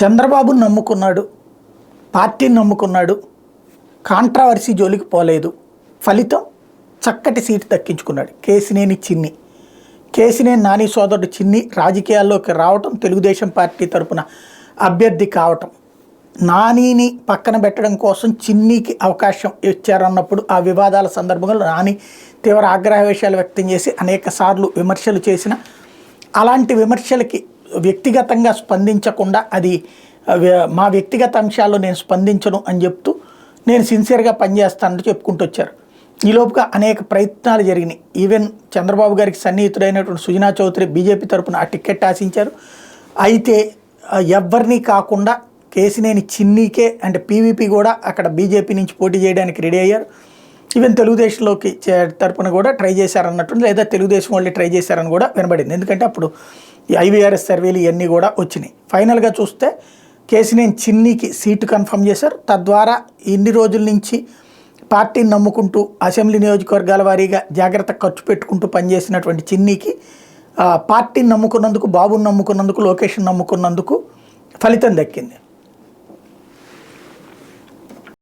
చంద్రబాబును నమ్ముకున్నాడు, పార్టీని నమ్ముకున్నాడు, కాంట్రావర్సీ జోలికి పోలేదు. ఫలితం చక్కటి సీటు దక్కించుకున్నాడు. కేసినేని చిన్ని, కేసినేని నాని సోదరుడు చిన్ని రాజకీయాల్లోకి రావటం, తెలుగుదేశం పార్టీ తరపున అభ్యర్థి కావటం, నానిని పక్కన పెట్టడం కోసం చిన్నికి అవకాశం ఇచ్చారన్నప్పుడు ఆ వివాదాల సందర్భంలో నాని తీవ్ర ఆగ్రహవేశాలు వ్యక్తం చేసి అనేక సార్లు విమర్శలు చేసిన, అలాంటి విమర్శలకి వ్యక్తిగతంగా స్పందించకుండా అది మా వ్యక్తిగత అంశాల్లో నేను స్పందించను అని చెప్తూ నేను సిన్సియర్గా పనిచేస్తానని చెప్పుకుంటూ వచ్చారు. ఈలోపుగా అనేక ప్రయత్నాలు జరిగినాయి. ఈవెన్ చంద్రబాబు గారికి సన్నిహితుడైనటువంటి సుజనా చౌదరి బీజేపీ తరపున ఆ టికెట్ ఆశించారు. అయితే ఎవరిని కాకుండా కేసినేని చిన్నీకే అంటే పీవీపీ కూడా అక్కడ బీజేపీ నుంచి పోటీ చేయడానికి రెడీ అయ్యారు. ఈవెన్ తెలుగుదేశంలోకి తరపున కూడా ట్రై చేశారన్నట్టు, లేదా తెలుగుదేశం వాళ్ళు ట్రై చేశారని కూడా వినబడింది. ఎందుకంటే అప్పుడు ఈ ఐవీఆర్ఎస్ సర్వేలు ఇవన్నీ కూడా వచ్చినాయి. ఫైనల్గా చూస్తే కేసినేని చిన్నీకి సీటు కన్ఫర్మ్ చేశారు. తద్వారా ఇన్ని రోజుల నుంచి పార్టీని నమ్ముకుంటూ అసెంబ్లీ నియోజకవర్గాల వారీగా జాగ్రత్త ఖర్చు పెట్టుకుంటూ పనిచేసినటువంటి చిన్నీకి పార్టీని నమ్ముకున్నందుకు, బాబుని నమ్ముకున్నందుకు, లోకేష్ని నమ్ముకున్నందుకు ఫలితం దక్కింది.